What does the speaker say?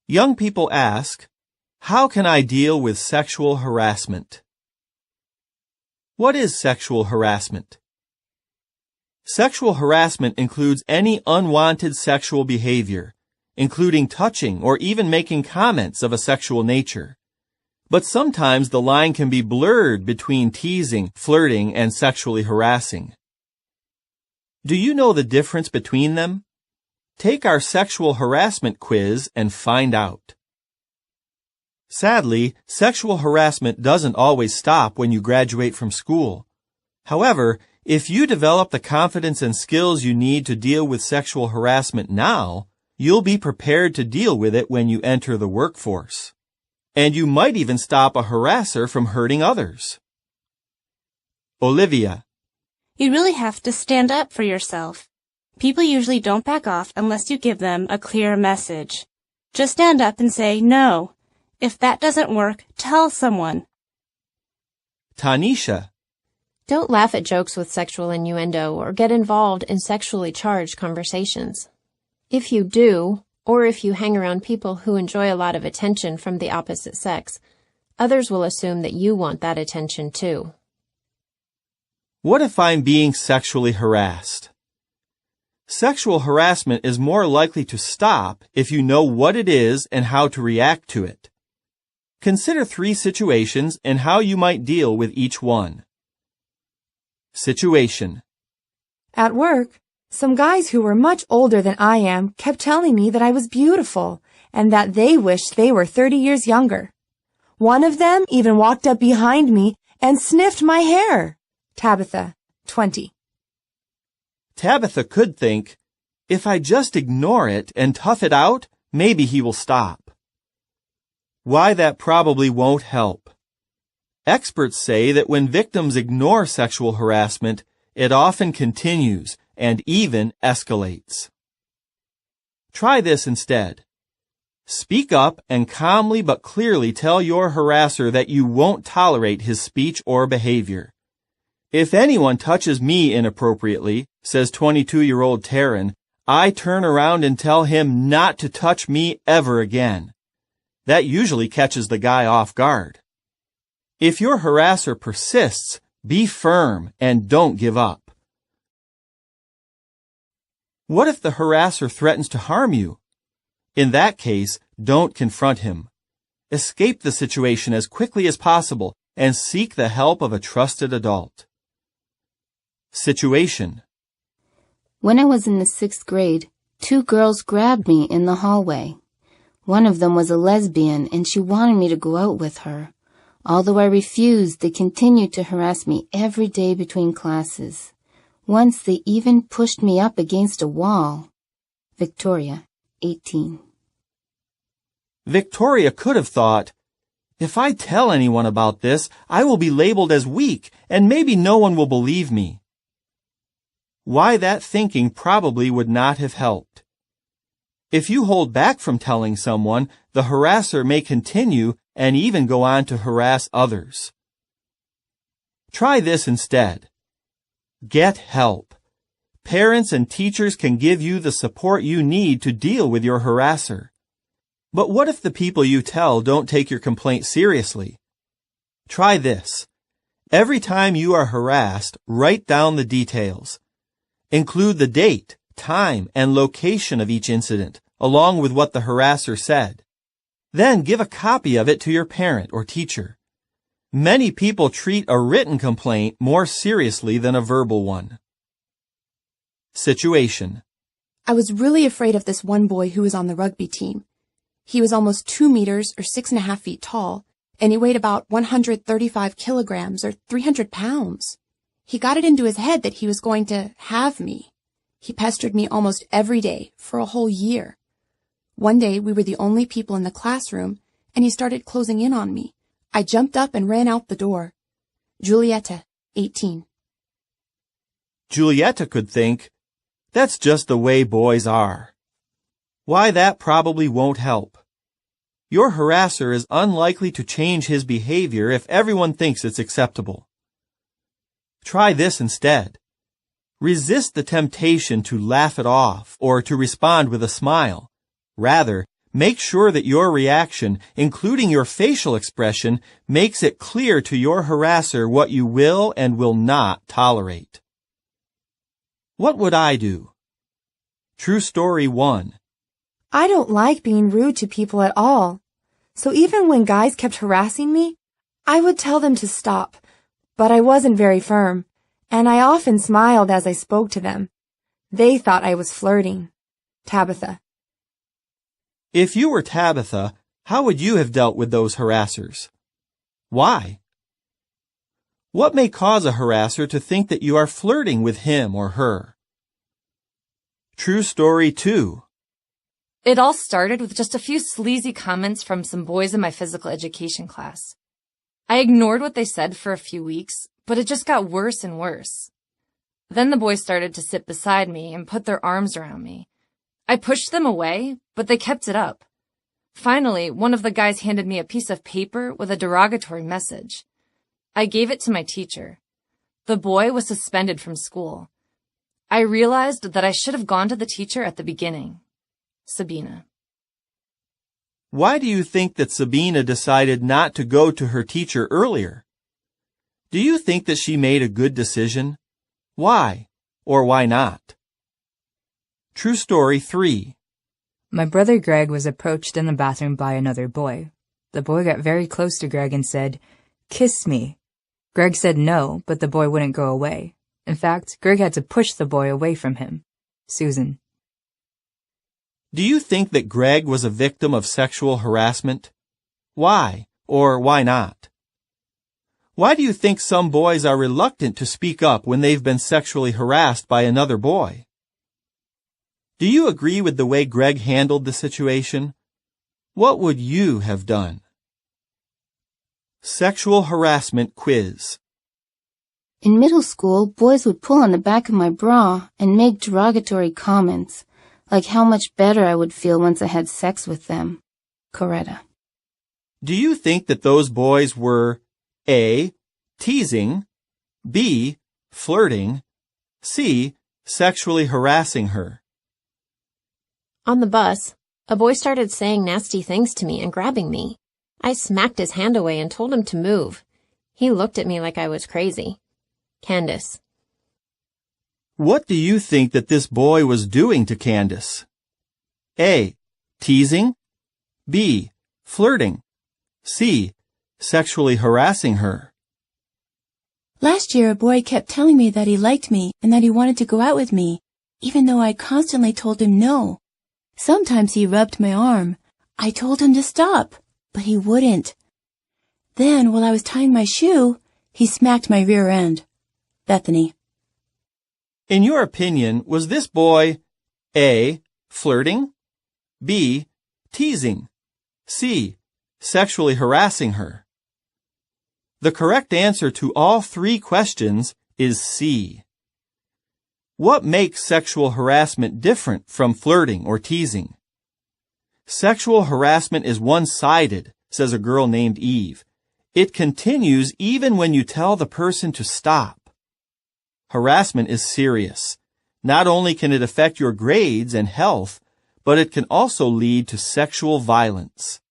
Young people ask, how can I deal with sexual harassment? What is sexual harassment? Sexual harassment includes any unwanted sexual behavior, including touching or even making comments of a sexual nature. But sometimes the line can be blurred between teasing, flirting, and sexually harassing. Do you know the difference between them? Take our sexual harassment quiz and find out. Sadly, sexual harassment doesn't always stop when you graduate from school. However, if you develop the confidence and skills you need to deal with sexual harassment now, you'll be prepared to deal with it when you enter the workforce. And you might even stop a harasser from hurting others. Olivia. You really have to stand up for yourself. People usually don't back off unless you give them a clear message. Just stand up and say no. If that doesn't work, tell someone. Tanisha. Don't laugh at jokes with sexual innuendo or get involved in sexually charged conversations. If you do, or if you hang around people who enjoy a lot of attention from the opposite sex, others will assume that you want that attention too. What if I'm being sexually harassed? Sexual harassment is more likely to stop if you know what it is and how to react to it. Consider 3 situations and how you might deal with each one. Situation. At work, some guys who were much older than I am kept telling me that I was beautiful and that they wished they were 30 years younger. One of them even walked up behind me and sniffed my hair. Tabitha, 20. Tabitha could think, if I just ignore it and tough it out, maybe he will stop. Why that probably won't help. Experts say that when victims ignore sexual harassment, it often continues and even escalates. Try this instead. Speak up and calmly but clearly tell your harasser that you won't tolerate his speech or behavior. If anyone touches me inappropriately, says 22-year-old Taryn, I turn around and tell him not to touch me ever again. That usually catches the guy off guard. If your harasser persists, be firm and don't give up. What if the harasser threatens to harm you? In that case, don't confront him. Escape the situation as quickly as possible and seek the help of a trusted adult. Situation. When I was in the 6th grade, 2 girls grabbed me in the hallway. One of them was a lesbian and she wanted me to go out with her. Although I refused, they continued to harass me every day between classes. Once they even pushed me up against a wall. Victoria, 18. Victoria could have thought, if I tell anyone about this, I will be labeled as weak and maybe no one will believe me. Why that thinking probably would not have helped. If you hold back from telling someone, the harasser may continue and even go on to harass others. Try this instead. Get help. Parents and teachers can give you the support you need to deal with your harasser. But what if the people you tell don't take your complaint seriously? Try this. Every time you are harassed, write down the details. Include the date, time, and location of each incident, along with what the harasser said. Then give a copy of it to your parent or teacher. Many people treat a written complaint more seriously than a verbal one. Situation. I was really afraid of this one boy who was on the rugby team. He was almost 2 meters or 6.5 feet tall, and he weighed about 135 kilograms or 300 pounds. He got it into his head that he was going to have me. He pestered me almost every day for a whole year. One day we were the only people in the classroom, and he started closing in on me. I jumped up and ran out the door. Julietta, 18. Julietta could think, that's just the way boys are. Why that probably won't help. Your harasser is unlikely to change his behavior if everyone thinks it's acceptable. Try this instead. Resist the temptation to laugh it off or to respond with a smile. Rather, Make sure that your reaction, including your facial expression, makes it clear to your harasser what you will and will not tolerate. What would I do? True story 1. I don't like being rude to people at all. So even when guys kept harassing me, I would tell them to stop, but I wasn't very firm, and I often smiled as I spoke to them. They thought I was flirting. Tabitha. If you were Tabitha, how would you have dealt with those harassers? Why? What may cause a harasser to think that you are flirting with him or her? True story 2. It all started with just a few sleazy comments from some boys in my physical education class. I ignored what they said for a few weeks, but it just got worse and worse. Then the boys started to sit beside me and put their arms around me. I pushed them away, but they kept it up. Finally, one of the guys handed me a piece of paper with a derogatory message. I gave it to my teacher. The boy was suspended from school. I realized that I should have gone to the teacher at the beginning. Sabina. Why do you think that Sabina decided not to go to her teacher earlier? Do you think that she made a good decision? Why or why not? True story 3. My brother Greg was approached in the bathroom by another boy. The boy got very close to Greg and said, "Kiss me." Greg said no, but the boy wouldn't go away. In fact, Greg had to push the boy away from him. Susan. Do you think that Greg was a victim of sexual harassment? Why or why not? Why do you think some boys are reluctant to speak up when they've been sexually harassed by another boy? Do you agree with the way Greg handled the situation? What would you have done? Sexual harassment quiz. In middle school, boys would pull on the back of my bra and make derogatory comments, like how much better I would feel once I had sex with them. Coretta. Do you think that those boys were A. teasing, B. flirting, C. sexually harassing her? On the bus, a boy started saying nasty things to me and grabbing me. I smacked his hand away and told him to move. He looked at me like I was crazy. Candace. What do you think that this boy was doing to Candace? A. teasing, B. flirting, C. sexually harassing her. Last year, a boy kept telling me that he liked me and that he wanted to go out with me, even though I constantly told him no. Sometimes he rubbed my arm. I told him to stop, but he wouldn't. Then, while I was tying my shoe, he smacked my rear end. Bethany. In your opinion, was this boy A. flirting, B. teasing, C. sexually harassing her? The correct answer to all 3 questions is C. What makes sexual harassment different from flirting or teasing? Sexual harassment is one-sided, says a girl named Eve. It continues even when you tell the person to stop. Harassment is serious. Not only can it affect your grades and health, but it can also lead to sexual violence.